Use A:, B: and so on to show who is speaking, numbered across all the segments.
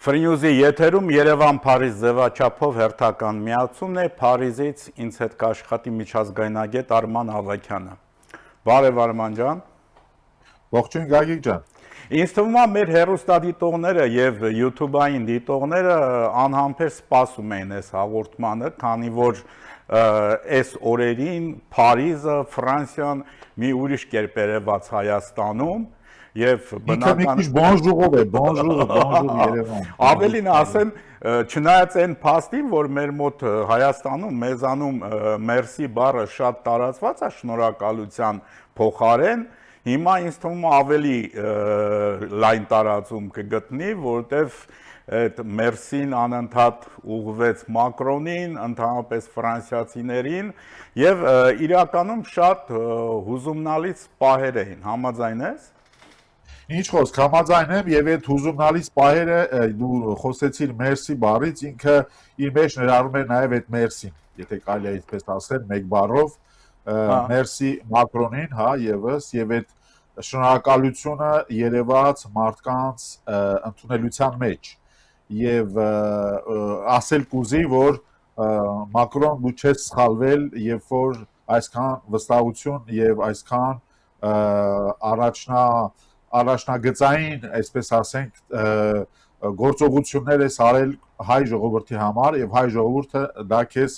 A: Ֆրինյուզի եթերում Երևան-Փարիզ ձևաչափով հերթական միացումն է Փարիզից ինձ հետ կաշխատի միջազգայնագետ Արման Ավագյանը։ Բարև Արման ջան։
B: Ողջույն Գագիկ ջան։
A: Ինձ թվում է մեր հեռուստադիտողները եւ YouTube-ային դիտողները անհամբեր սպասում էին այս հաղորդմանը, քանի որ այս օրերին Փարիզը, Ֆրանսիան մի ուրիշ կերպ երևաց Հայաստանում եւ
B: բնական բոնժուղով է, բոնժուղ Երևան։
A: Ավելին ասեմ, չնայած այն փաստին, որ մեր մոտ Հայաստանում մեզանում մերսի բառը շատ տարածված է շնորհակալության փոխարեն, հիմա ինձ թվում է ավելի լայն տարածում կգտնի, որտեվ այդ մերսին անընդհատ ուղղվեց Մակրոնին, ընդհանրապես ֆրանսիացիներին եւ իրականում շատ հուզումնալից պահեր էին, համաձայն ես։
B: Ինչ խոսք, համաձայն եմ եւ այդ հուզումնալից պահերը դու խոսեցիր մերսի բառից, ինքը իր մեջ ներառում է նաեւ այդ մերսին, եթե կարելի է այդպես ասել, մեկ բառով, մերսի Մակրոնին, հա, եւս եւ այդ շնորհակալությունը երևաց մարդկանց ընդունելության մեջ եւ ասել կուզի, որ Մակրոն դու չես սխալվել, երբ որ այսքան վստահություն եւ այսքան առաջնագծային, այսպես ասենք, գործողություններ ես արել հայ ժողովրդի համար եւ հայ ժողովուրդը դա քեզ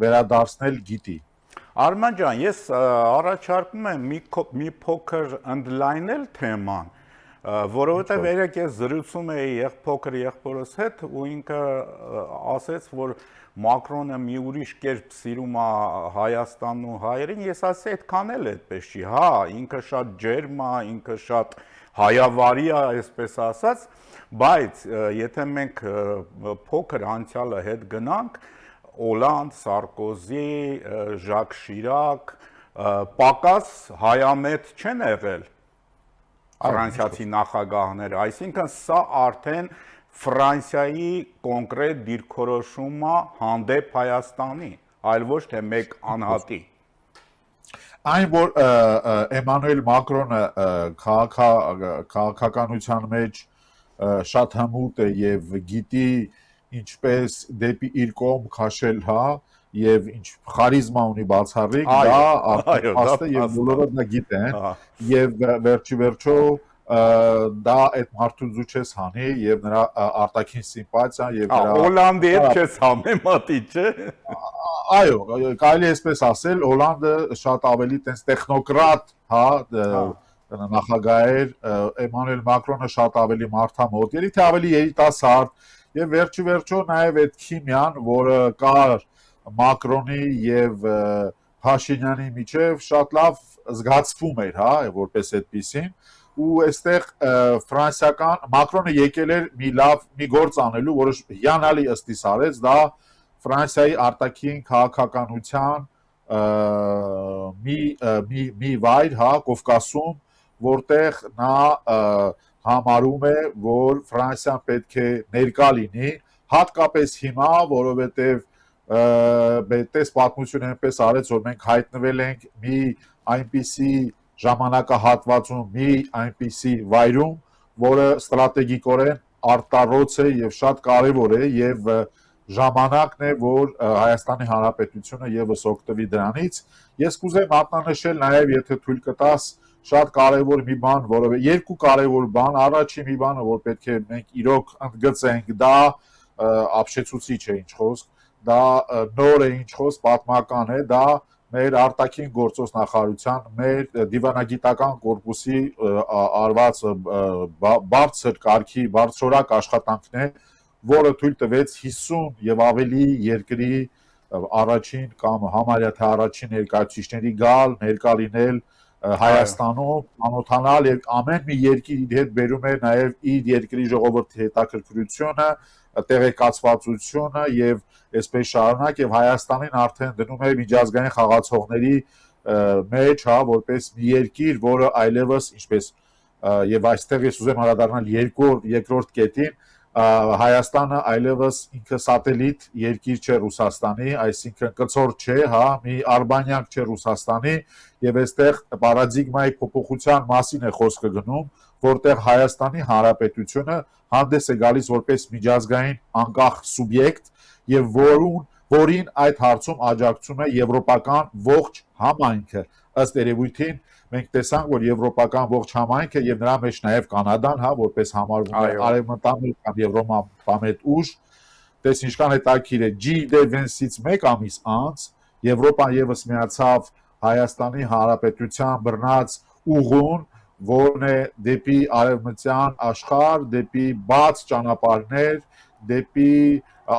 B: վերադարձնել գիտի։
A: Արման ջան, ես առաջարկում եմ մի փոքր ընդլայնել թեման, որովհետև երեք ես զրուցում էի փոքր եղբորս հետ ու ինքը ասեց, որ Մակրոնը մի ուրիշ կերպ սիրում է Հայաստանն ու հայերին, ես ասեցի այդքան էլ այդպես չի, հա, ինքը շատ ջերմ է, ինքը շատ հայավարի է, այսպես ասած, բայց եթե մենք փոքր անցյալը հետ գնանք, Օլանդ, Սարկոզի, Ժակ Շիրակ, պակաս հայամետ չեն եղել ֆրանսիացի նախագահները, այսինքն սա արդեն Ֆրանսիայի կոնկրետ դիրքորոշումը հանդեպ Հայաստանի, այլ ոչ թե մեկ անհատի։
B: Այն, որ Էմանուել Մակրոնը քաղաքականության մեջ շատ հմուտ է եւ գիտի ինչպես դեպի իր կողմ քաշել, հա, եւ ինչ խարիզմա ունի բացառիկ, դա փաստ է եւ բոլորը դա գիտեն եւ վերջիվերջո դա այդ մարդու զու չես հանի եւ նրա արտաքին սիմպաթիան եւ նրա
A: Հոլանդի հետ չես համեմատի, չէ։
B: Այո, կարելի է այսպես ասել, Հոլանդը շատ ավելի տես տեխնոկրատ, հա, նախագահ էր, Էմանուել Մակրոնը շատ ավելի մարդամոտ, երիթե ավելի երիտասարդ եւ վերջիվերջո նաեւ այդ քիմիան, որը կար Մակրոնի եւ Փաշինյանի միջև շատ լավ զգացվում էր, հա, որպես այդպեսին ու այստեղ ֆրանսիական Մակրոնը եկել էր մի գործ անելու, որը հիանալի ըստիս արեց, դա Ֆրանսիայի արտաքին քաղաքականության մի վայր, հա, Կովկասում, որտեղ նա համարում է, որ Ֆրանսիան պետք է ներկա լինի, հատկապես հիմա, որովհետև այդպես պատմություն այնպես արեց, որ մենք հայտնվել ենք մի այնպիսի ժամանակահատվածում, մի այնպիսի վայրում, որը ստրատեգիկորեն արտառոց է եւ շատ կարեւոր է եւ ժամանակն է, որ Հայաստանի Հանրապետությունը եւս օգտվի դրանից։ Ես կուզեմ մատնանշել նաեւ, եթե թույլ կտաս, շատ կարեւոր մի բան, որովհետեւ երկու կարեւոր բան, առաջին մի բանը, որ պետք է մենք իրոք ընդգծենք, դա ապշեցուցիչ է, ինչ խոսք, դա նոր է, ինչ խոսք, պատմական է, դա մեր արտաքին գործոս նախարարության, մեր դիվանագիտական կորպուսի արված բարձր կարգի, բարձրորակ աշխատանքն է, որը թույլ տվեց 50 եւ ավելի երկրի առաջին կամ համարյա թե առաջին ներկայացուցիչների գալ, ներկա լինել Հայաստանում, անոթանալ եւ ամեն մի երկիր իր հետ բերում է նաեւ իր երկրի ժողովրդի հետաքրքրությունը, տեղեկացվածությունը եւ այսպես շարունակ եւ Հայաստանին արդեն դնում է միջազգային խաղացողների մեջ, հա, որպես մի երկիր, որը այլևս ինչպես եւ այստեղ ես ուզեմ անդրադառնալ երկրորդ կետին, Հայաստանը այլևս ինքը սատելիտ երկիր չէ Ռուսաստանի, այսինքն կցոր չէ, հա, մի արբանյակ չէ Ռուսաստանի, եւ այստեղ պարադիգմայի փոփոխության մասին է խոսքը գնում, որտեղ Հայաստանի Հանրապետությունը հանդես է գալիս որպես միջազգային անկախ սուբյեկտ եւ որին այդ հարցում աջակցում է եվրոպական ողջ համայնքը ըստ երևույթին մենք տեսանք, որ եվրոպական ողջ համայնքը եւ նրա մեջ նաեւ Կանադան, հա, որպես համարվում է արևմտամերիկյան Եվրոպամետ ուժ, տես ինչքան հետաքրքիր է, G20-ից 1 ամիս անց Եվրոպան եւս միացավ Հայաստանի Հանրապետության բռնած ուղուն, որն է դեպի արևմտյան աշխարհ, դեպի բաց ճանապարհներ, դեպի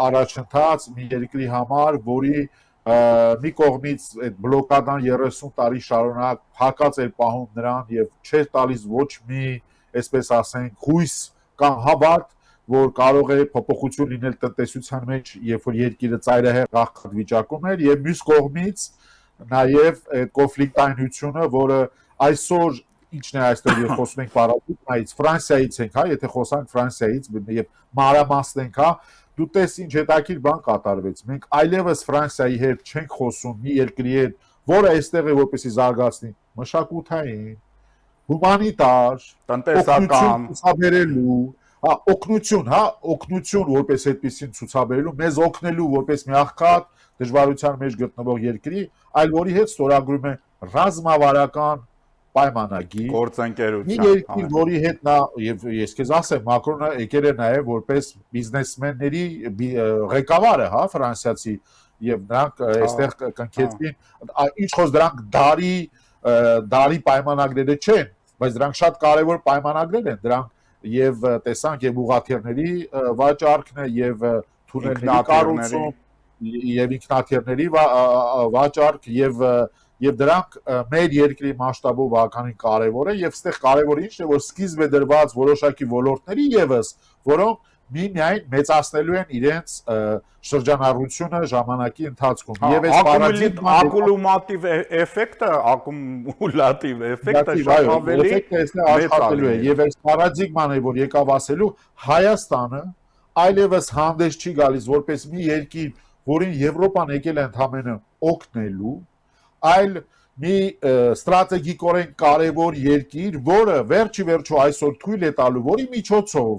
B: առաջընթաց մի երկրի համար, որի մի կողմից այդ բլոկադան 30 տարի շարունակ հակած էր պահում նրան եւ չէր տալիս ոչ մի, այսպես ասենք, հույս կամ հավատ, որ կարող է փոփոխություն լինել տնտեսության մեջ, երբ որ երկիրը ծայրահեղ աղքատ վիճակում էր եւ մյուս կողմից նաեւ այդ կոնֆլիկտայնությունը, որը այսօր ինչն է այստեղ երբ խոսում ենք պարադիգմայից, Ֆրանսիայից ենք, հա, եթե խոսանք Ֆրանսիայից եւ մանրամասնենք, հա, դու տես ինչ հետաքրքիր բան կատարվեց։ Մենք այլևս Ֆրանսիայի հետ չենք խոսում մի երկրի հետ, որը այստեղ է որպեսզի զարգացնի մշակութային, հումանիտար,
A: տնտեսական
B: ցուցաբերելու, հա, օգնություն որպես այդպեսին ցուցաբերելու, մեզ օգնելու որպես մի աղքատ դժվարության մեջ գտնվող երկրի, այլ որի հետ ստորագրում է ռազմավարական պայմանագիր
A: գործընկերություն։
B: Մի երկիր, որի հետ նա եւ ես քեզ ասեմ, Մակրոնը եկել է նաեւ որպես բիզնեսմենների ղեկավարը, հա, ֆրանսիացի եւ նրանք այստեղ կնքեցին, ինչ խոս դրանք դարի պայմանագրերը չեն, բայց դրանք շատ կարեւոր պայմանագրեր են, դրանք եւ տեսանք եւ ուղղաթիռների վաճառքն է եւ թունելների կառուցում եւ ինքնաթիռների վաճառք եւ դրանք մեր երկրի մասշտաբով բավականին կարեւոր է եւ այստեղ կարեւորը ինչն է որ սկիզբ է դրված որոշակի ոլորտների եւս, որոնք միմիայն մեծացնելու են իրենց շրջանառությունը ժամանակի ընթացքում եւ այս պարադիգման
A: ակումուլատիվ էֆեկտը շատ ավելի
B: աշխատելու է եւ այս պարադիգման է որ եկավ ասելու Հայաստանը այլևս հանդես չի գալիս որպես մի երկիր, որին Եվրոպան եկել է ընդհանրապես օգնելու, այլ մի ստրատեգիկորեն կարևոր երկիր, որը վերջի վերջո այսօր թույլ է տալու, որի միջոցով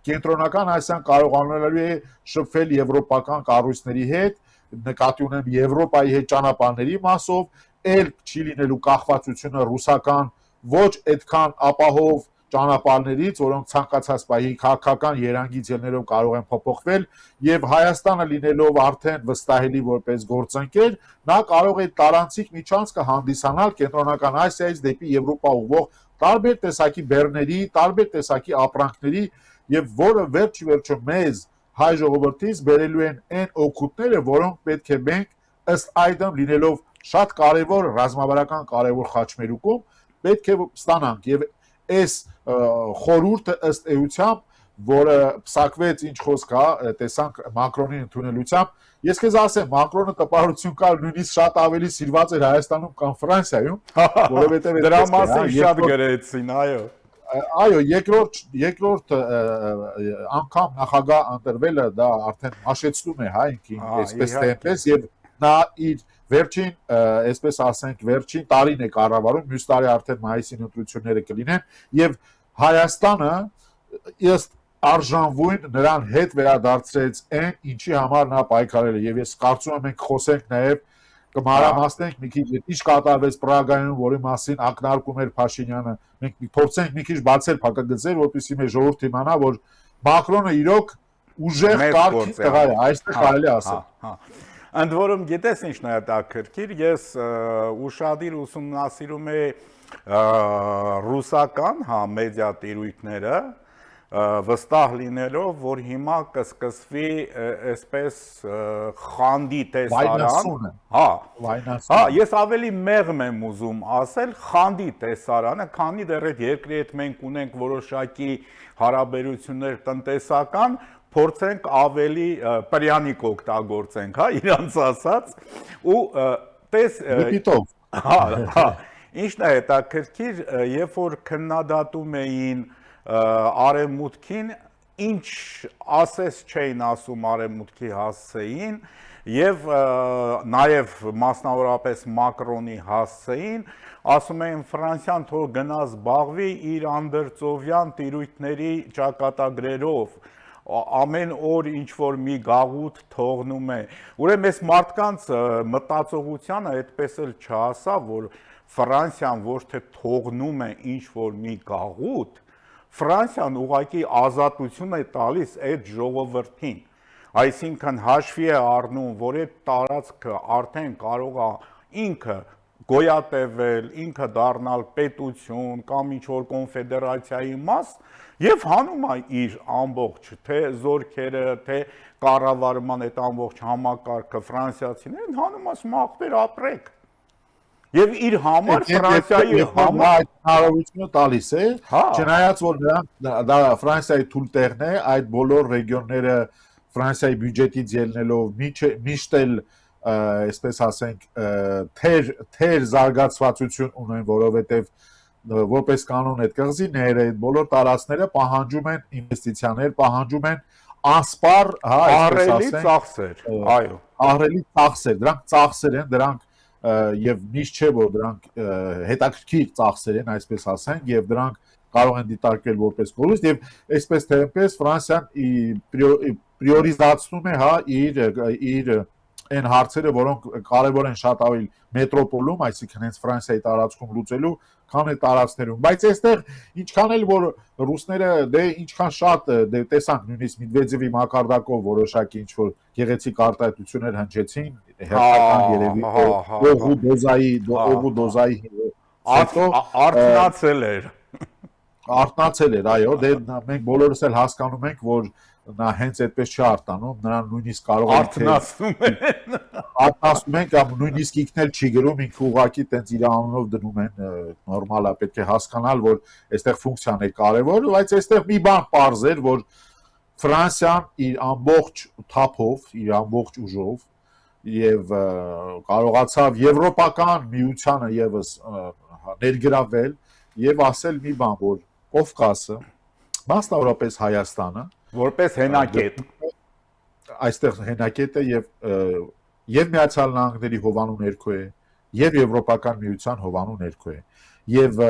B: կենտրոնական Ասիան կարողանալու է շփվել եվրոպական կառույցների հետ, նկատի ունեմ Եվրոպայի հետ ճանապարհների մասով, ել չի լինելու կախվածությունը ռուսական ոչ այդքան ապահով ճանապարհներից, որոնք ցանկացած պահի քաղաքական երանգից ելնելով կարող են փոփոխվել եւ Հայաստանը լինելով արդեն վստահելի որպես գործընկեր, նա կարող է տարանցիկ միջանցքը հանդիսանալ կենտրոնական Ասիայից դեպի Եվրոպա ուղղող տարբեր տեսակի բեռների, տարբեր տեսակի ապրանքների եւ որը վերջի վերջո մեզ հայ ժողովրդից բերելու են այն օգուտները, որոնք պետք է մենք ըստ այդմ լինելով շատ կարեւոր ռազմավարական կարեւոր խաչմերուկում պետք է ստանանք եւ այս խորհուրդը ըստ էությամբ, որը պսակվեց ինչ խոսք հա, տեսանք Մակրոնի ընդունելությամբ, ես քեզ ասեմ, Մակրոնը տպարություն կար նույնիսկ շատ ավելի սիրված էր Հայաստանում կամ Ֆրանսիայում, որովհետև
A: դրա մասին շատ գրեցին, այո։
B: Այո, երկրորդ անգամ նախագահ ընտրվելը դա արդեն հաշեցնում է հա ինքին, այսպես թե այնպես եւ նա իր վերջին, այսպես ասենք, վերջին տարին է կառավարում, մյուս տարի արդեն մայիսին ընտրությունները կլինեն եւ Հայաստանը ըստ արժանվույն նրան հետ վերադարձրեց այն, ինչի համար նա պայքարել է եւ ես կարծում եմ մենք խոսենք նաեւ կմանրամասնենք մի քիչ ինչ կատարվեց Պրագայում, որի մասին ակնարկում էր Փաշինյանը, մենք փորձենք մի քիչ բացել փակագծեր, որպեսզի մեր ժողովուրդը իմանա, որ Մակրոնը իրոք ուժեղ կարգի տղա է, այստեղ կարելի ասել։
A: Ընդ որում գիտես ինչն է հետաքրքիր, ես ուշադիր ուսումնասիրում եմ ռուսական հա մեդիա տիրույթները վստահ լինելով, որ հիմա կսկսվի այսպես խանդի տեսարան, հա, ես ավելի մեղմ եմ ուզում ասել խանդի տեսարանը, քանի դեռ այդ երկրի հետ մենք ունենք որոշակի հարաբերություններ տնտեսական, փորձենք ավելի պրյանիկ օգտագործենք, հա, իրանց ասած, ու տես հա, ինչն է հետաքրքիր, երբ որ քննադատում էին արևմուտքին, ինչ ասես չէին ասում արևմուտքի հասցեին եւ նաեւ մասնավորապես Մակրոնի հասցեին, ասում էին Ֆրանսիան թող գնա զբաղվի իր անդրծովյան տիրույթների ճակատագրերով, ամեն օր ինչ որ մի գաղութ թողնում է։ Ուրեմն այս մարդկանց մտածողությունը այդպես էլ չհասա, որ Ֆրանսիան ոչ թե թողնում է ինչ որ մի գաղութ, Ֆրանսիան ուղղակի ազատություն է տալիս այդ ժողովրդին։ Այսինքն հաշվի է առնում, որ այդ տարածքը արդեն կարող է ինքը գոյատևել, ինքը դառնալ պետություն կամ ինչ-որ կոնֆեդերացիայի մաս եւ հանում է իր ամբողջ թե զորքերը, թե կառավարման այդ ամբողջ համակարգը ֆրանսիացիներին հանում ասում ախպեր ապրեք։ Եվ իր համար Ֆրանսիայի համար
B: այդ հնարավորությունը տալիս է, չնայած որ դա Ֆրանսիայի թույլտեղն է, այդ բոլոր ռեգիոնները Ֆրանսիայի բյուջետից ելնելով միշտ էլ այսպես ասենք թեր զարգացվածություն ունեն, որովհետև որպես կանոն այդ կղզիները, այդ բոլոր տարածքները պահանջում են ինվեստիցիաներ, պահանջում են անսպառ, հա,
A: ահռելի ծախսեր, այո,
B: ահռելի ծախսեր, դրանք ծախսեր են, դրանք եւ միշտ չէ որ դրանք հետաքրքիր ծախսեր են, այսպես ասենք, եւ դրանք կարող են դիտարկվել որպես կորուստ եւ այսպես թե այնպես Ֆրանսիան պրիորիզացնում է, հա, իր այն հարցերը, որոնք կարևոր են շատ ավելի մետրոպոլում, այսինքն հենց Ֆրանսիայի տարածքում լուծելու, քան այդ տարածքներում։ Բայց այստեղ ինչքան էլ որ ռուսները դե ինչքան շատ դե տեսանք նույնիսկ Մեդվեդևի մակարդակով որոշակի ինչ որ գեղեցիկ արտահայտություններ հնչեցին, հերթական երևի օղու դոզայի արտնացել էր, այո, դե մենք բոլորս էլ հասկանում ենք, որ նա հենց այդպես չի արտանում, նրան նույնիսկ կարող արտնասում են կամ նույնիսկ ինքն էլ չի գրում, ինքը ուղղակի տենց իր անունով դնում են, նորմալ է, պետք է հասկանալ, որ այստեղ ֆունկցիան է կարևոր, բայց այստեղ մի բան պարզ էր, որ Ֆրանսիան իր ամբողջ թափով, իր ամբողջ ուժով եւ կարողացավ եվրոպական միությանը եւս ներգրավել եւ ասել մի բան, որ Կովկասը, մասնավորապես Հայաստանը,
A: որպես հենակետ,
B: այստեղ հենակետ է եւ Միացյալ Նահանգների հովանու ներքո է, եւ Եվրոպական միության հովանու ներքո է, եւ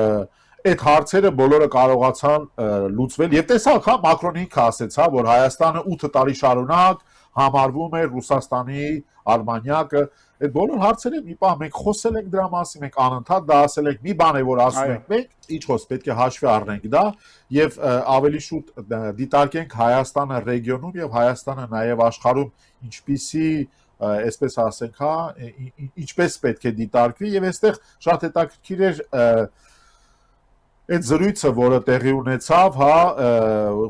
B: այդ հարցերը բոլորը կարողացան լուծվել եւ տեսակ, հա, Մակրոնը ինքը ասեց, հա, որ Հայաստանը 8 տարի շարունակ համարվում է Ռուսաստանի արմանյակը, այդ բոլոր հարցերը մի բան մենք խոսել ենք դրա մասին, մենք անընդհատ դա ասել ենք, մի բան է որ ասում ենք մենք, ինչ խոս պետք է հաշվի առնենք դա եւ ավելի շուտ դիտարկենք Հայաստանը ռեգիոնում եւ Հայաստանը նաեւ աշխարհում ինչպիսի այսպես ասենք, հա, ինչպես պետք է դիտարկվի եւ այստեղ շատ հետաքրքիր էր այդ զրույցը, որը տեղի ունեցավ, հա,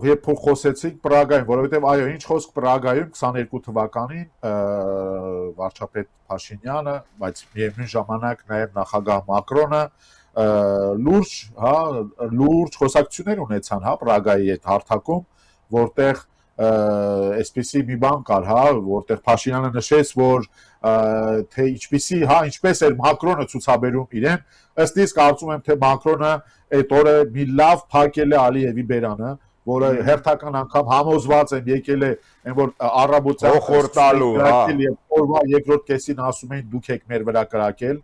B: երբ խոսեցինք Պրագայում, որովհետև այո, ինչ խոսք Պրագայում 22 թվականին վարչապետ Փաշինյանը, բայց միևնույն ժամանակ նաև նախագահ Մակրոնը լուրջ, հա, լուրջ խոսակցություններ ունեցան, հա, Պրագայի այդ հարթակում, որտեղ այսպեսի մի բան կար, հա, որտեղ Փաշինյանը նշեց, որ թե ինչպեսի, հա, ինչպես էր Մակրոնը ցուցաբերում իրեն, ըստ իս կարծում եմ, թե Մակրոնը այդ օրը մի լավ փակել է Ալիևի բերանը, որը հերթական անգամ համոզված եմ եկել է, այն որ առավոտյան
A: խորտալու, հա,
B: եւ օրվա երկրորդ կեսին ասում էին դուք եք մեր վրա կրակել,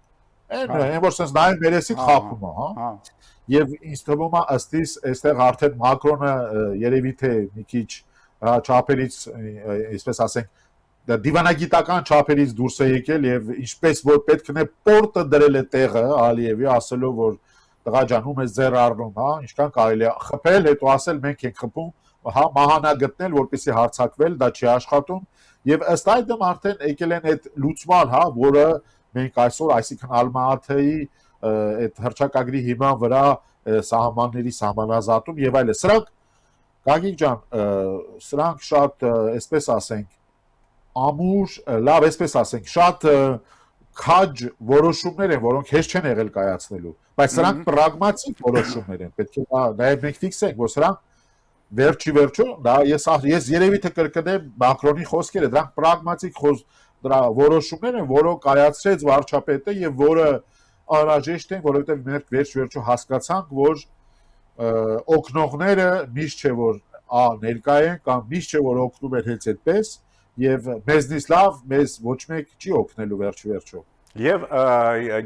B: այն որ sense նայեն մերեսի խափում է, հա։ Եվ ինձ թվում է ըստ իս այստեղ արդեն Մակրոնը երևի թե մի քիչ չափերից, այսպես ասենք, դիվանագիտական չափերից դուրս է եկել եւ ինչպես որ պետք է պորտը դրել է տեղը Ալիևի ասելով որ տղա ջան ում ես ձեռ առնում, հա, ինչքան կարելի է խփել, հետո ասել մենք ենք խփում, հա, մահանա գտնել, որպեսզի հարձակվել, դա չի աշխատում եւ ըստ այդմ արդեն եկել են այդ լուծման, հա, որը մենք այսօր, այսինքն Ալմաաթեի այդ հռչակագրի հիման վրա սահմանների սահմանազատում եւ այլն։ Սրանք Գագիկ ջան, սրանք շատ, այսպես ասենք, ամուր, լավ, այսպես ասենք, շատ քաջ որոշումներ են, որոնք հեշտ չեն եղել կայացնելու, բայց սրանք պրագմատիկ որոշումներ են, պետք է նաև մենք ֆիքսենք, որ սրանք վերջի վերջո, դա ես երևի թե կրկնեմ Մակրոնի խոսքերը, դրանք պրագմատիկ որոշումներ են, որոնք կայացրեց վարչապետը եւ որը անհրաժեշտ են, որովհետեւ մենք վերջ-վերջո հասկացանք, որ օգնողները միշտ չէ որ ներկա են կամ միշտ չէ որ օգնում են հենց այդպես եւ մեզնից լավ մեզ ոչ մեկ չի օգնելու վերջո։
A: Եվ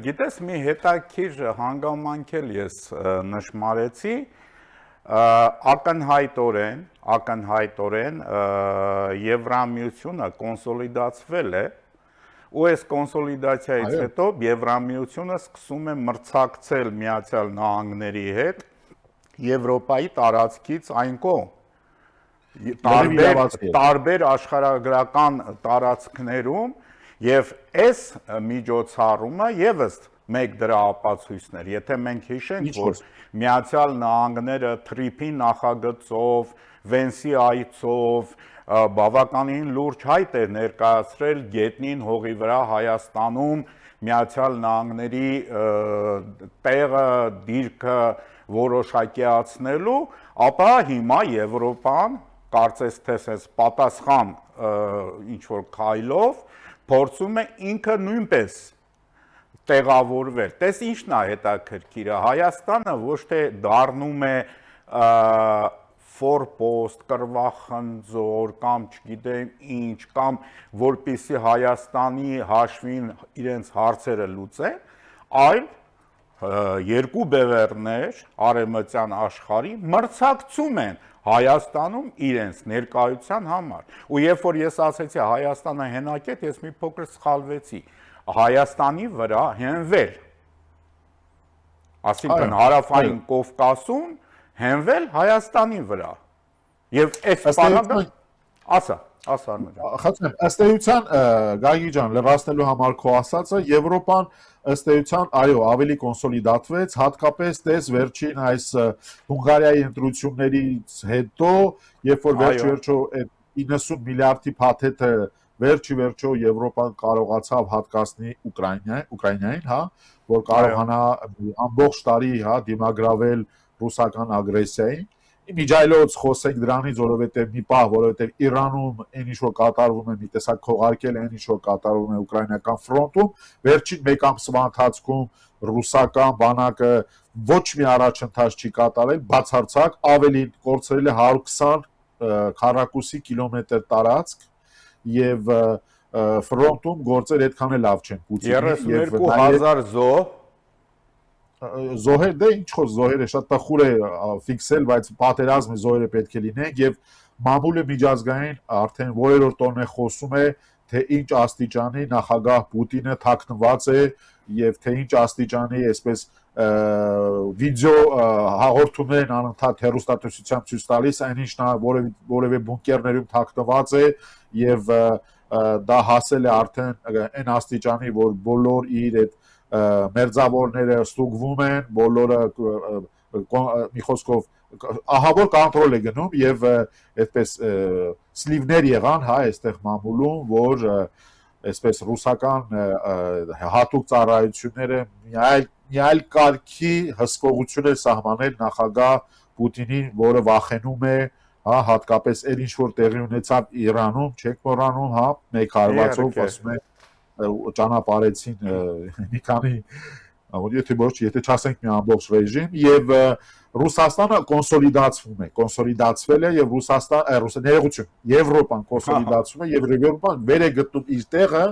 A: գիտես մի հետաքրքիր հանգամանք էլ ես նշмарեցի ակնհայտորեն Եվրամիությունը կոնսոլիդացվել է ու այս կոնսոլիդացիայից հետո Եվրամիությունը սկսում է մրցակցել Միացյալ Նահանգների հետ Եվրոպայի տարածքից այն կողմ տարբեր աշխարհագրական տարածքներում եւ այս միջոցառումը եւս մեկ դրա ապացույցներ, եթե մենք հիշենք, որ Միացյալ Նահանգները թրիփի նախագծով, Վենսի այցով բավականին լուրջ հայտ էր ներկայացրել գետնին հողի վրա Հայաստանում Միացյալ Նահանգների տեղը, դիրքը որոշակիացնելու, ապա հիմա Եվրոպան կարծես թե այս պատասխան ինչ որ քայլով փորձում է ինքը նույնպես տեղավորվել։ Տես ինչն է հետաքրքիրը, Հայաստանը ոչ թե դառնում է ֆորպոստ, կռվախնձոր կամ չգիտեմ ինչ, կամ որպեսզի Հայաստանի հաշվին իրենց հարցերը լուծեն, այլ երկու բևեռներ արևմտյան աշխարհի մրցակցում են Հայաստանում իրենց ներկայության համար։ Ու երբ որ ես ասեցի Հայաստանը հենակետ, ես մի փոքր սխալվեցի։ Հայաստանի վրա հենվել։ Այսինքն հարավային Կովկասում հենվել Հայաստանի վրա։ Եվ այս բանը ասա
B: Խնդրեմ, ըստ էության Գագիկ ջան, լրացնելու համար քո ասածը Եվրոպան ըստ էության այո, ավելի կոնսոլիդացվեց, հատկապես դες վերջին այս Հունգարիայի ընտրություններից հետո, երբ որ վերջո այդ 90 միլիարդի փաթեթը վերջո Եվրոպան կարողացավ հատկացնել Ուկրաինային, հա, որ կարողանա ամբողջ տարի, հա, դիմագրավել ռուսական ագրեսիային։ Միջայլոց խոսենք դրանից, որովհետև մի պահ, որովհետև Իրանում այն ինչ որ կատարվում է, մի տեսակ քողարկել այն ինչ որ կատարվում է ուկրաինական ֆրոնտում, վերջին մեկ ամսվա ընթացքում ռուսական բանակը ոչ մի առաջընթաց չի կատարել, բացարձակ ավելին կորցրել է 120 քառակուսի կիլոմետր տարածք եւ ֆրոնտում գործեր այդքան էլ լավ չեն
A: Պուտինի 32000
B: զոհեր, դե ինչ որ զոհերը շատ տխուր է ֆիքսել, բայց պատերազմի զոհերը պետք է լինեն եւ մամուլը միջազգային արդեն որերորդ տոն է խոսում է, թե ինչ աստիճանի նախագահ Պուտինը թաքնված է եւ թե ինչ աստիճանի այսպես վիդեո հաղորդումներ են անընդհատ հեռուստատեսությամբ ցույց տալիս, այնինչ նա որևէ բունկերներում թաքնված է եւ դա հասել է արդեն այն աստիճանի, որ բոլոր իր այդ մերձավորները ստուգվում են, բոլորը մի խոսքով ահավոր կոնտրոլ է գնում եւ այդպես սլիվներ եղան, հա, այստեղ մամուլում, որ այսպես ռուսական հատուկ ծառայությունները մի այլ կարգի հսկողություն է սահմանել նախագահ Պուտինին, որը վախենում է, հա, հատկապես այն ինչ որ տեղի ունեցավ Իրանում, չեք մոռանում, հա, մեկ հարվածով ասում է ճանապարհեցին մի քանի եթե չասենք մի ամբողջ ռեժիմ եւ Ռուսաստանը կոնսոլիդացվել է եւ Եվրոպան կոնսոլիդացվում է եւ Եվրոպան վեր է գտնում իր տեղը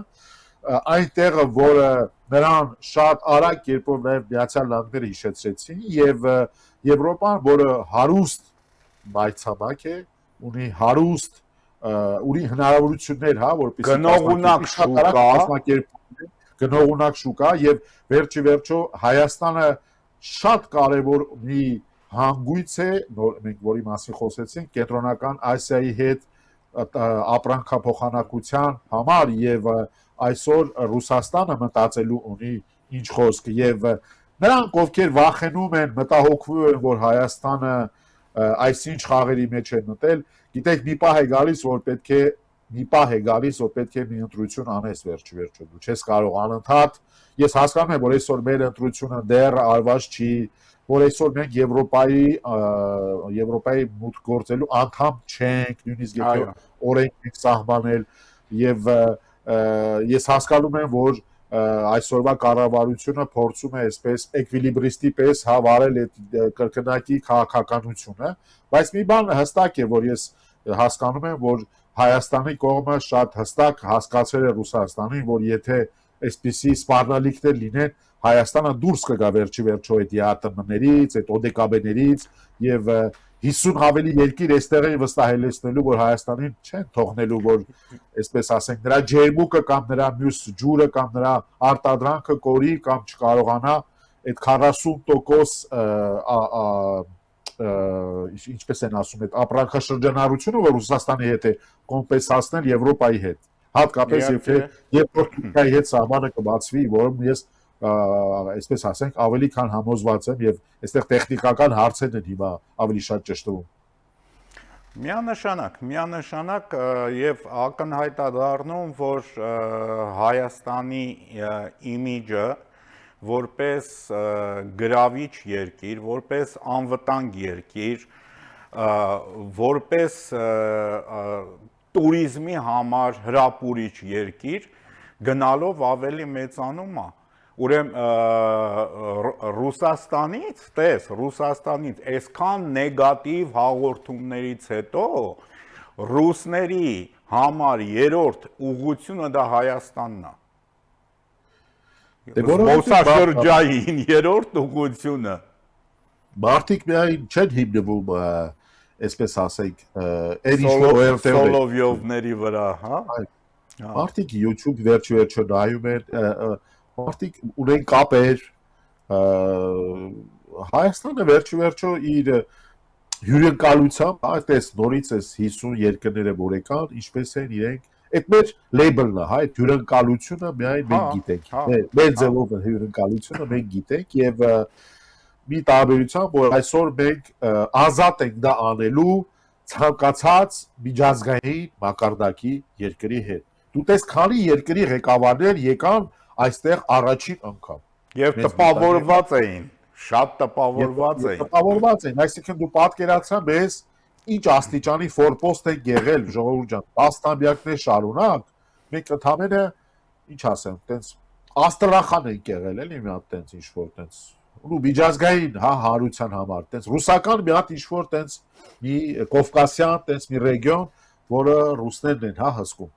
B: այն տեղը, որը նրան շատ արագ կերպով նաեւ Միացյալ Նահանգները հիշեցրեցին եւ Եվրոպան, որը հարուստ մայրցամաք է, ունի հարուստ ունի հնարավորություններ, հա, որպեսզի գնողունակ շուկա եւ վերջո Հայաստանը շատ կարեւոր մի հանգույց է, մենք որի մասին խոսեցինք, Կենտրոնական Ասիայի հետ ապրանքափոխանակության համար եւ այսօր Ռուսաստանը մտածելու ունի ինչ խոսք եւ նրանք ովքեր վախենում են, մտահոգվում են, որ Հայաստանը այսինչ խաղերի մեջ է մտել, գիտեք մի պահ է գալիս, որ պետք է մի ընտրություն անես վերջո դու չես կարող անընդհատ ես հասկանում եմ որ այսօր մեր ընտրությունը դեռ արված չի որ այսօր մենք Եվրոպայի մուտք գործելու անդամ չենք նույնիսկ եթե օրենք ենք սահմանել եւ ես հասկանում եմ որ այսօրվա կառավարությունը փորձում է այսպես էկվիլիբրիստի պես հավարել այդ կրկնակի քաղաքականությունը, բայց մի բան հստակ է, որ ես հասկանում եմ, որ Հայաստանի կողմը շատ հստակ հասկացել է Ռուսաստանին, որ եթե այսպիսի սպառնալիքներ լինեն, Հայաստանը դուրս կգա վերջի վերջո այդ ԵԱՏՄ-ներից, այդ ՕԴԿԲ-ներից եւ 50 ավելի երկիր այստեղ են վստահելեցնելու, որ Հայաստանին չեն թողնելու, որ այսպես ասենք նրա ջերմուկը կամ նրա մյուս ջուրը կամ նրա արտադրանքը կորի կամ չկարողանա այդ 40% ինչպես են ասում այդ ապրանքաշրջանառությունը, որ Ռուսաստանի հետ է կոմպենսացնել Եվրոպայի հետ, հատկապես երբ Թուրքիայի հետ սահմանը կբացվի, որում ես այսպես ասենք ավելի քան համոզված եմ եւ այստեղ տեխնիկական հարցեր են հիմա ավելի շատ ճշտվում։
A: Միանշանակ եւ ակնհայտ է դառնում, որ Հայաստանի իմիջը որպես գրավիչ երկիր, որպես անվտանգ երկիր, որպես տուրիզմի համար հրապուրիչ երկիր գնալով ավելի մեծանում է։ Ուրեմն Ռուսաստանից այսքան նեգատիվ հաղորդումներից հետո ռուսների համար երրորդ ուղղությունը դա Հայաստանն է։ Զբոսաշրջային երրորդ ուղղությունը։
B: Մարդիկ միայն չեն հիմնվում, այսպես ասենք,
A: Սոլովյովների վրա, հա։
B: Մարդիկ YouTube վերջը նայում են, մարդիկ ունեն կապեր, Հայաստանը վերջը իր հյուրընկալությամբ, այդպես նորից էս 50 երկրները որ եկան, ինչպես են իրենք այդ մեր լեյբլն է, հա, այդ հյուրընկալությունը միայն մենք գիտենք։ Մեր ձևով հյուրընկալությունը մենք գիտենք եւ մի տարբերությամբ, որ այսօր մենք ազատ ենք դա անելու ցանկացած միջազգային մակարդակի երկրի հետ։ Դու տես քանի երկրի ղեկավարներ եկան այստեղ առաջին անգամ։
A: Եվ տպավորված էին, շատ տպավորված էին։
B: Տպավորված էին, այսինքն դու պատկերացրա մեզ ինչ աստիճանի ֆորպոստ են եղել ժողովուրդ ջան, 10 տարիներ շարունակ, մենք ընդամենը ինչ ասեմ, տենց Աստրախան ենք եղել, էլի մի հատ տենց ինչ որ տենց ու միջազգային հա հարության համար, տենց ռուսական մի հատ ինչ որ տենց մի կովկասյան տենց մի ռեգիոն, որը ռուսներն են հա հսկում։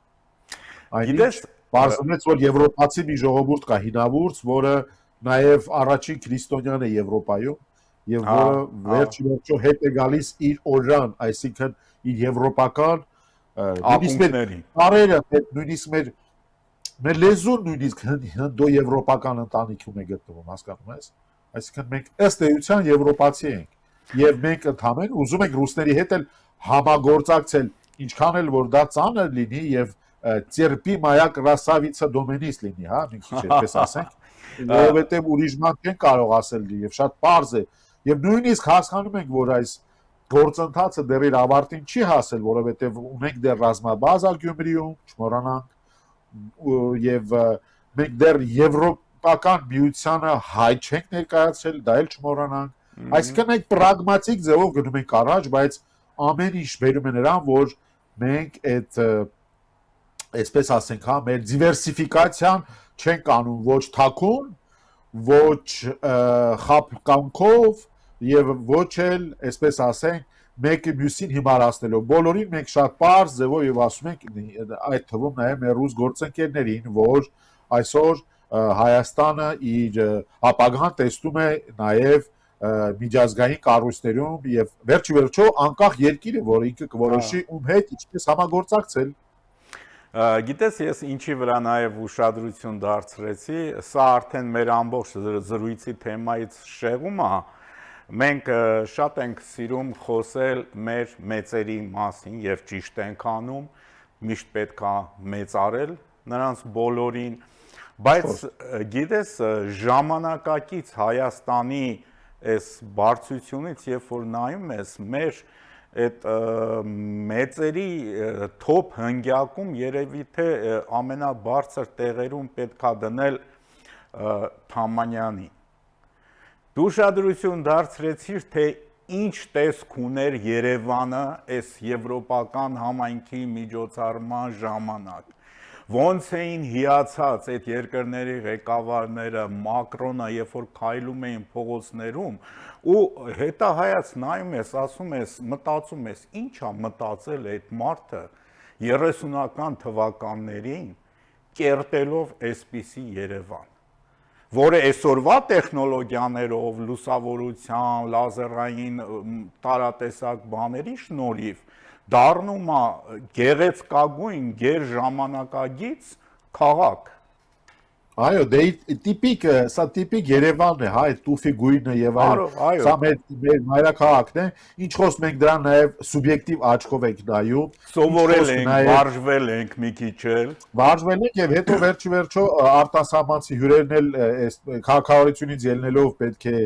A: Գիտես,
B: բարձրացած որ եվրոպացի մի ժողովուրդ կա հինավուրց, որը նաև առաջին քրիստոնյան է Եվրոպայում եւ որը վերջո հետ է գալիս իր օրրան, այսինքն իր եվրոպական
A: ակունքների
B: տարերը, նույնիսկ մեր լեզուն նույնիսկ հնդո-եվրոպական ընտանիքում է գտնվում, հասկանում ես։ Այսինքն մենք ըստ էության եվրոպացի ենք եւ մենք ընդհանրեն ուզում ենք ռուսների հետ էլ համագործակցել, ինչքան էլ որ դա ծանր լինի եւ ծերպի մայա կրասավիցա դոմենիս լինի, հա, մի քիչ այդպես ասենք, որովհետեւ ուրիշ բան չեն կարող ասել եւ շատ པարզ է եւ նույնիսկ հասկանում ենք, որ այս գործընթացը դեռ իր ավարտին չի հասել, որովհետեւ ունենք դեռ ռազմաբազա Գյումրիում, չմոռանանք, եւ մենք դեռ եվրոպական միությանը հայ չենք ներկայացրել, դա էլ չմոռանանք։ Այսինքն այդ պրագմատիկ ձևով գնում ենք առաջ, բայց ամեն ինչ բերում է նրան, որ մենք այդ այսպես ասենք, հա, մեր դիվերսիֆիկացիան չենք անում ոչ թաքուն, ոչ խաբկանքով եւ ոչ էլ, այսպես ասենք, մեկը մյուսին հիմարացնելով։ Բոլորին մենք շատ པարզ ձևով եւ ասում ենք այդ թվում նաեւ մեր ռուս գործընկերներին, որ այսօր Հայաստանը իր ապագան տեսնում է նաեւ միջազգային կառույցներում եւ վերջո անկախ երկիր է, որը ինքը կորոշի ում հետ ինչպես համագործակցել։
A: Գիտես, ես ինչի վրա նաև ուշադրություն դարձրեցի, սա արդեն մեր ամբողջ զրույցի թեմայից շեղում է, մենք շատ ենք սիրում խոսել մեր մեծերի մասին եւ ճիշտ ենք անում, միշտ պետք է մեծարել նրանց բոլորին, բայց գիտես, ժամանակակից Հայաստանի այս բարձրությունից, երբ որ նայում ես, մեր այդ մեծերի թոփ հնգյակում երևի թե ամենաբարձր տեղերում պետք է դնել Թամանյանին։ Դու ուշադրություն դարձրեցիր, թե ինչ տեսք ուներ Երևանը այս եվրոպական համայնքի միջոցառման ժամանակ, ոնց էին հիացած այդ երկրների ղեկավարները, Մակրոնը, երբ որ քայլում էին փողոցներում, ու հետահայաց նայում ես, ասում ես, մտածում ես, ի՞նչ է մտածել այդ մարդը 30-ական թվականներին, կերտելով այսպիսի Երևան, որը այսօրվա տեխնոլոգիաներով, լուսավորության, լազերային տարատեսակ բաների շնորհիվ դառնում է գեղեցկագույն գերժամանակագից քաղաք։
B: Այո, դե սա տիպիկ Երևանն է, հա, այդ տուֆի գույնը եւ այլն։
A: Այո,
B: Սա մեր մայրաքաղաքն է, ինչպես մենք դրան նաեւ սուբյեկտիվ աչքով ենք նայում,
A: սովորել ենք, վարժվել ենք մի քիչ էլ։
B: վարժվել ենք եւ հետո վերջի արտասահմանցի հյուրերն էլ այս քաղաքավարությունից ելնելով պետք է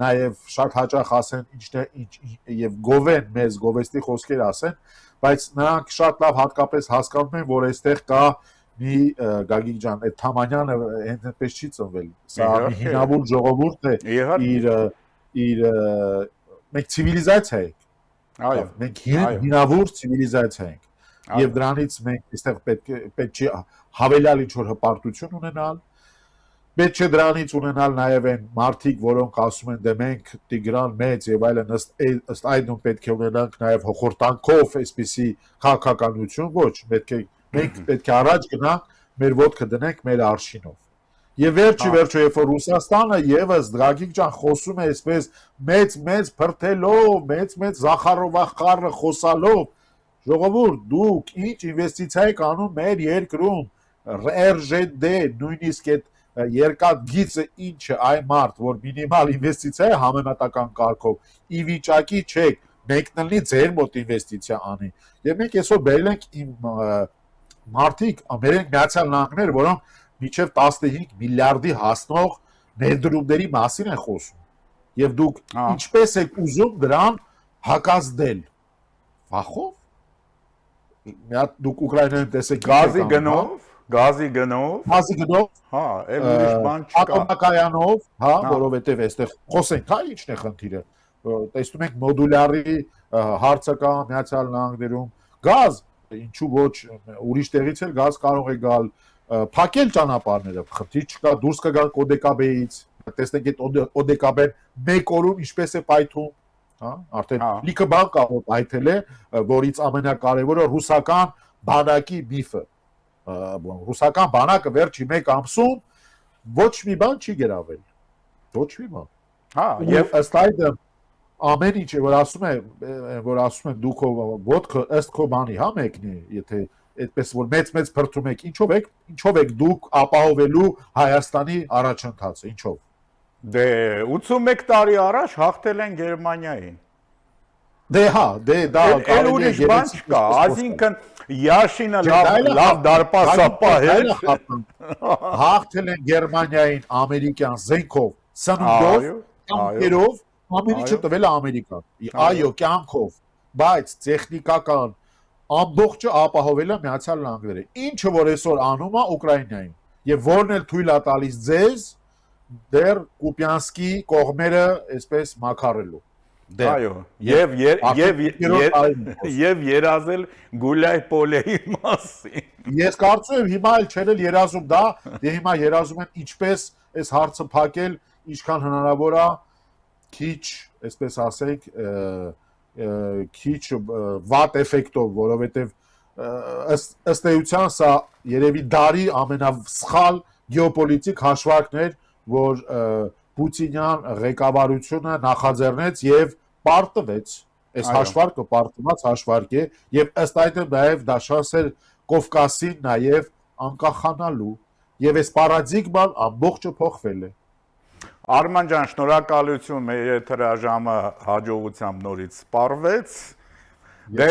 B: նաեւ շատ հաճախ ասեն ինչն է եւ գովեն մեզ գովեստի խոսքեր ասեն, բայց նրանք շատ լավ հատկապես հասկանում են, որ այստեղ կա մի Գագիկ ջան, այդ Թամանյանը հենց այնպես չի ծնվել։ Սա մի հինավուր ժողովուրդ է, իր մենք ցիվիլիզացիա ենք։
A: Այո,
B: մենք հինավուր ցիվիլիզացիա ենք։ Եվ դրանից մենք այստեղ պետք չի հավելյալ ինչ-որ հպարտություն ունենալ։ Պետք չէ դրանից ունենալ նաև այն մարդիկ, որոնք ասում են, դե մենք Տիգրան մեծ եւ այլն ըստ այդում պետք է ունենանք նաև հոխորտանքով այսպիսի քաղաքականություն, ոչ, մենք պետք է առաջ գնանք, մեր ոտքը դնենք մեր արշինով։ Եվ վերջը, երբ որ Ռուսաստանը եւս Գագիկ ջան խոսում է այսպես մեծ փրթելով, մեծ Զախարովախառը խոսալով, ժողովուրդ, դուք ինչ ինվեստիցիա եք անում մեր երկրում, RЖD, նույնիսկ այդ երկաթ գիծը ինչը այն մարդ, որ մինիմալ ինվեստիցիա է համեմատական կարգով, ի վիճակի չեք, մեկնելի ձեր մոտ ինվեստիցիա անի։ Եվ մենք այսօր բերել ենք մարդիկ, Ամերիկ Միացյալ Նահանգներ, որոնք մինչև 15 միլիարդի հասնող ներդրումների մասին են խոսում։ Եվ դուք ինչպես եք ուզում դրան հակազդել։ Վախով։ Դուք Ուկրաինայում տեսեք
A: գազի գնով, հա, էլ ուրիշ բան չկա։
B: Ատոմակայանով, հա, որովհետև այստեղ խոսենք, հա, ինչն է խնդիրը։ Տեսնում ենք մոդուլյարի հարցը կա Միացյալ Նահանգներում, գազ, ինչու ոչ, ուրիշ տեղից էլ գազ կարող է գալ, փակել ճանապարհները, խնդիր չկա, դուրս կգան Օդեկաբեից, տեսնենք այդ Օդեկաբեն մեկ օրում ինչպես է պայթում, հա, արդեն լիքը բան կա որ պայթել է, որից ամենակարևորը ռուսական բանակի միֆը։ Ռուսական բանակը վերջի մեկ ամսում ոչ մի բան չի գրավել։ Ոչ մի բան։
A: Հա,
B: եւ ըստ այդմ ամեն ինչ որ ասում են դուք ոտքը ըստ քո բանի հա մեկնի, եթե այդպես որ մեծ փրթում եք, ինչով եք դուք ապահովելու Հայաստանի առաջընթացը, ինչով։
A: Դե 81 տարի առաջ հաղթել են Գերմանիային։
B: Դե հա, դա
A: էլ ուրիշ բան չկա, այսինքն Յաշինը լավ դարպասապահ է։
B: Հաղթել են Գերմանիային ամերիկյան զենքով, սնունդով, կյանքերով, Ամերիկը տվել է Ամերիկան։ Այո, կյանքով, բայց տեխնիկական ամբողջը ապահովել է Միացյալ Նահանգները։ Ինչը որ այսօր անում է Ուկրաինային, եւ որն էլ թույլ է տալիս ձեզ դեռ Կուպյանսկի կողմերը այսպես մաքարելու։
A: Այո, եւ երազել Գուլյայ Պոլեի մասին։
B: Ես կարծում եմ հիմա էլ չեն երազում դա, դե հիմա երազում են ինչպես այս հարցը փակել, ինչքան հնարավոր է, քիչ, այսպես ասենք, քիչ վատ էֆեկտով, որովհետեւ ըստ էության սա երևի դարի ամենասխալ գեոպոլիտիկ հաշվարկն էր, որ Պուտինյան ղեկավարությունը նախաձեռնեց եւ պարտվեց։ Այս հաշվարկը պարտված հաշվարկ է եւ ըստ այդմ նաեւ դա շանս էր Կովկասին նաեւ անկախանալու եւ այս պարադիգման ամբողջը փոխվել է։
A: Արման ջան, շնորհակալություն, մեր եթերաժամը հաջողությամբ նորից սպառվեց։ Դե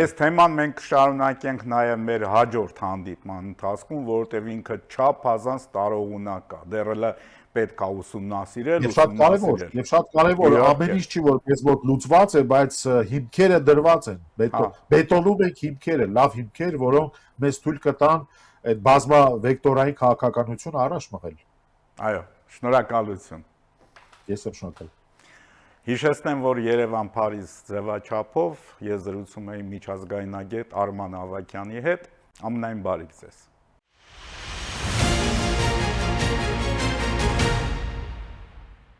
A: այս թեման մենք կշարունակենք նաև մեր հաջորդ հանդիպման ընթացքում, որովհետև ինքը չափազանց տարողունակ է։ Դեռ էլ պետք է ուսումնասիրել,
B: եւ շատ կարեւոր, ամեն ինչ չի որ մեզ մոտ լուծված է, բայց հիմքերը դրված են։ Բետոնում ենք հիմքերը, լավ հիմքեր, որոնք մեզ թույլ կտան այդ բազմա վեկտորային քաղաքականություն առաջ մղել։
A: Այո, շնորհակալություն։
B: Ես եմ շնորհակալ։
A: Հիշեցնեմ, որ Երևան-Փարիզ ձևաչափով ես զրուցում էի միջազգայնագետ Արման Ավագյանի հետ, ամենայն բարիք ձեզ։